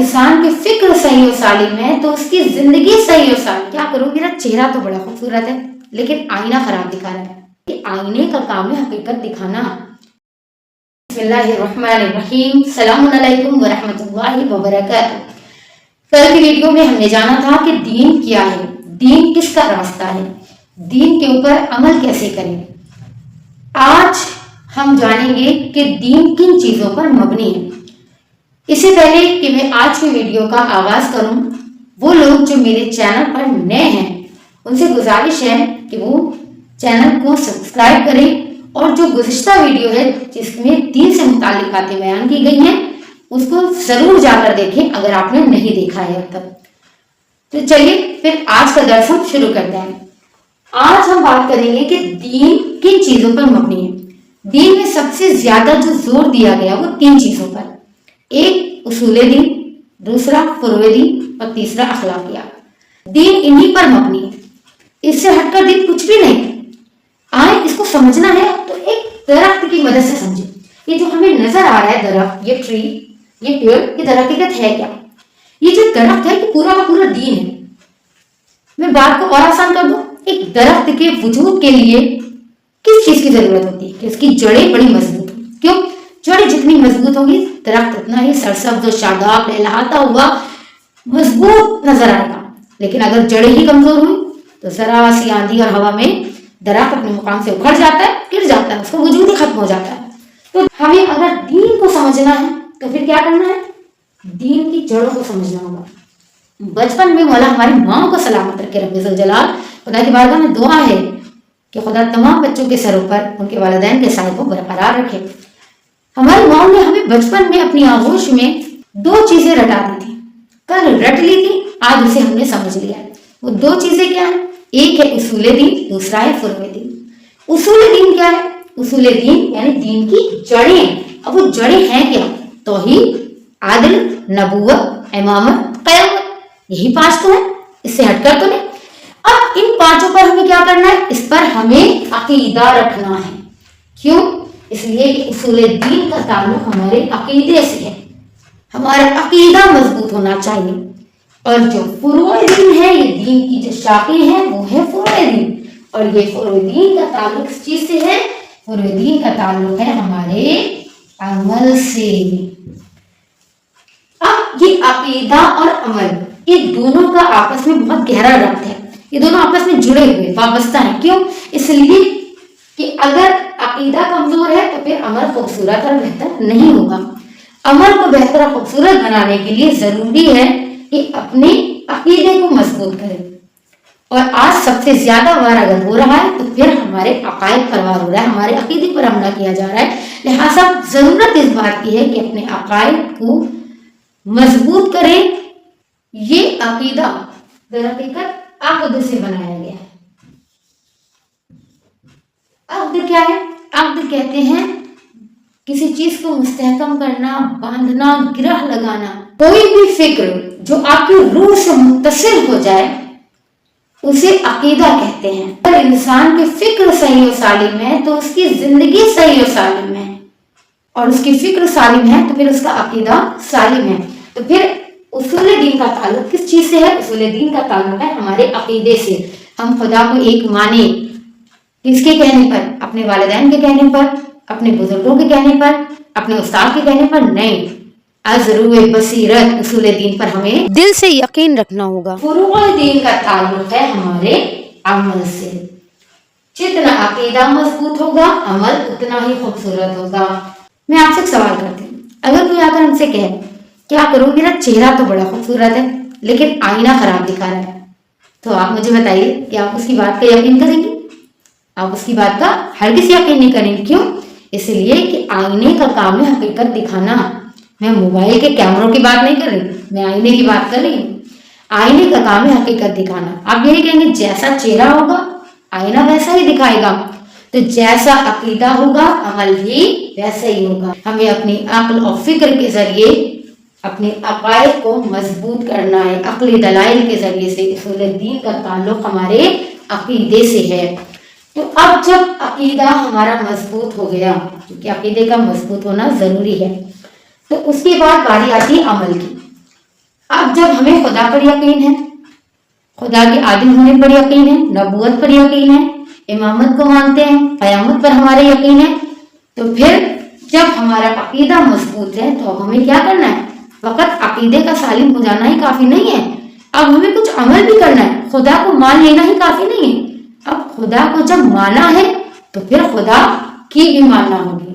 انسان کی فکر صحیح و سالم ہے تو اس کی زندگی صحیح و سالم. کیا کروں، میرا چہرہ تو بڑا خوبصورت ہے لیکن آئینہ خراب دکھا رہا ہے. کہ آئینے کا کام ہے حقیقت دکھانا. بسم اللہ الرحمن الرحیم. السلام علیکم ورحمۃ اللہ وبرکاتہ. کل کی ویڈیو میں ہم نے جانا تھا کہ دین کیا ہے، دین کس کا راستہ ہے، دین کے اوپر عمل کیسے کریں. آج ہم جانیں گے کہ دین کن چیزوں پر مبنی ہے. اس سے پہلے کہ میں آج کی ویڈیو کا آغاز کروں، وہ لوگ جو میرے چینل پر نئے ہیں ان سے گزارش ہے کہ وہ چینل کو سبسکرائب کریں اور جو گزشتہ ویڈیو ہے جس میں دین سے متعلق باتیں بیان کی گئی ہیں اس کو ضرور جا کر دیکھیں اگر آپ نے نہیں دیکھا ہے اب تک. تو چلیے پھر آج کا درس ہم شروع کرتے ہیں. آج ہم بات کریں گے کہ دین کن چیزوں پر مبنی ہے. دین میں سب سے زیادہ جو زور دیا گیا وہ 3 چیزوں پر. ایک اصول دین، دوسرا فروع دین اور تیسرا اخلاقیات. دین انہی پر مبنی ہے، اس سے ہٹ کر دین کچھ بھی نہیں. آئیں اس کو سمجھنا ہے تو ایک درخت کی مدد سے سمجھیں. یہ جو ہمیں نظر آ رہا ہے درخت، یہ ٹری، یہ پیڑ، یہ در حقیقت ہے کیا؟ یہ جو درخت ہے یہ پورا کا پورا دین ہے. میں بات کو اور آسان کر دوں، ایک درخت کے وجود کے لیے کس چیز کی ضرورت ہوتی ہے کہ اس کی جڑیں بڑی مضبوط ہوں. کیوں؟ جڑیں جتنی مضبوط ہوں گی درخت اتنا ہی سرسبز و شاداب لہلاتا ہوا مضبوط نظر آئے گا. لیکن اگر جڑیں ہی کمزور ہوئی تو ذرا سی آندھی اور ہوا میں درخت اپنے مقام سے اکھڑ جاتا ہے، گر جاتا ہے، اس کا وجود ہی ختم ہو جاتا ہے. تو ہمیں اگر دین کو سمجھنا ہے تو پھر کیا کرنا ہے؟ دین کی جڑوں کو سمجھنا ہوگا. بچپن میں مولا ہماری ماں کو سلامت رکھے رب ذوالجلال. خدا کی بارگاہ میں دعا ہے کہ خدا تمام بچوں کے سروں پر ان کے والدین کے سائے کو برقرار رکھے. ہماری ماں نے ہمیں بچپن میں اپنی آغوش میں 2 چیزیں رٹا دی تھی. کل رٹ لی تھی، آج اسے ہم نے سمجھ لیا. وہ 2 چیزیں کیا ہیں؟ ایک ہے اصول دین، دوسرا ہے فروع دین. اصول دین کیا ہے؟ اصول دین یعنی دین کی جڑیں. اب وہ جڑیں ہیں کیا؟ توحید، عدل، نبوت، امامت، قیامت. یہی 5 تو ہیں، اس سے ہٹ کر تو نہیں. اب ان 5 پر ہمیں کیا کرنا ہے؟ اس پر ہمیں عقیدہ رکھنا ہے. کیوں؟ اس لیے کہ اصول دین کا تعلق ہمارے عقیدے سے ہے. ہمارا عقیدہ مضبوط ہونا چاہیے. اور جو فروع دین ہے، یہ دین کی جو شاخیں ہیں وہ ہے فروع دین. اور یہ فروع دین کا تعلق اس چیز سے ہے، فروع دین کا تعلق ہے ہمارے عمل سے. اب یہ عقیدہ اور عمل یہ دونوں کا آپس میں بہت گہرا ربط ہے. یہ دونوں آپس میں جڑے ہوئے وابستہ ہیں. کیوں؟ اس لیے کہ اگر عقیدہ کمزور ہے تو پھر عمل خوبصورت اور بہتر نہیں ہوگا. عمل کو بہتر اور خوبصورت بنانے کے لیے ضروری ہے کہ اپنے عقیدے کو مضبوط کریں. اور آج سب سے زیادہ وار اگر ہو رہا ہے تو پھر ہمارے عقائد پر وار ہو رہا ہے، ہمارے عقیدے پر حملہ کیا جا رہا ہے. لہٰذا ضرورت اس بات کی ہے کہ اپنے عقائد کو مضبوط کریں. یہ عقیدہ در حقیقت عقد سے بنایا گیا ہے. عقد کیا ہے؟ عقد کہتے ہیں کسی چیز کو مستحکم کرنا، باندھنا، گرہ لگانا. کوئی بھی فکر جو آپ کی روح سے متصل ہو جائے اسے عقیدہ کہتے ہیں. اگر انسان کی فکر صحیح و سالم ہے تو اس کی زندگی صحیح و سالم ہے، اور اس کی فکر سالم ہے تو پھر اس کا عقیدہ سالم ہے. تو پھر اصول دین کا تعلق کس چیز سے ہے؟ اصول دین کا تعلق ہے ہمارے عقیدے سے. ہم خدا کو ایک مانے، کس کے کہنے پر؟ اپنے والدین کے کہنے پر، اپنے بزرگوں کے کہنے پر، اپنے استاد کے کہنے پر نہیں. از روح بصیرت اصول دین پر ہمیں دل سے یقین رکھنا ہوگا. فروع دین کا تعلق ہے ہمارے عمل سے. جتنا عقیدہ مضبوط ہوگا عمل اتنا ہی خوبصورت ہوگا. میں آپ سے ایک سوال کرتی ہوں، اگر کوئی آ کر ہم سے کہے کیا کروں، میرا چہرہ تو بڑا خوبصورت ہے لیکن آئینہ خراب دکھا رہا ہے، تو آپ مجھے بتائیے کہ آپ اس کی بات کا یقین کریں گے؟ آپ اس کی بات کا ہرگز یقین نہیں کریں گے. کیوں؟ اس لیے کہ آئینے کا کام ہے حقیقت دکھانا. میں موبائل کے کیمروں کی بات نہیں کر رہی، میں آئینے کی بات کر رہی ہوں. آئینے کا کام ہے حقیقت دکھانا. آپ یہی کہیں گے جیسا چہرہ ہوگا آئینہ ویسا ہی دکھائے گا. تو جیسا عقیدہ ہوگا عمل بھی ویسا ہی ہوگا. ہمیں اپنی عقل اور فکر کے ذریعے اپنے عقائد کو مضبوط کرنا ہے. عقلی دلائل کے ذریعے سے اصول دین کا تعلق ہمارے عقیدے سے ہے. تو اب جب عقیدہ ہمارا مضبوط ہو گیا، کیونکہ عقیدے کا مضبوط ہونا ضروری ہے، تو اس کے بعد باری آتی ہے عمل کی. اب جب ہمیں خدا پر یقین ہے، خدا کے عادل ہونے پر یقین ہے، نبوت پر یقین ہے، امامت کو مانتے ہیں، قیامت پر ہمارا یقین ہے، تو پھر جب ہمارا عقیدہ مضبوط ہے تو ہمیں کیا کرنا ہے؟ فقط عقیدے کا سالم ہو جانا ہی کافی نہیں ہے، اب ہمیں کچھ عمل بھی کرنا ہے، خدا کو مان لینا ہی کافی نہیں ہے، اب خدا کو جب مانا ہے تو پھر خدا کی بھی ماننا ہوگی۔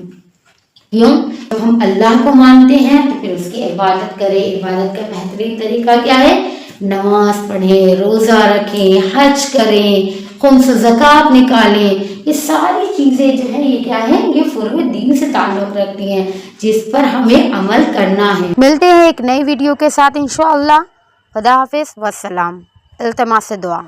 کیوں؟ جب ہم اللہ کو مانتے ہیں تو پھر اس کی عبادت کریں۔ عبادت کا بہترین طریقہ کیا ہے؟ نماز پڑھیں، روزہ رکھیں، حج کریں، خمس و زکوٰۃ نکالیں، یہ ساری چیزیں جو ہیں یہ کیا ہے؟ یہ فروع دین سے تعلق رکھتی ہیں جس پر ہمیں عمل کرنا ہے۔ ملتے ہیں ایک نئی ویڈیو کے ساتھ انشاءاللہ۔ خدا حافظ والسلام۔ التماس دعا۔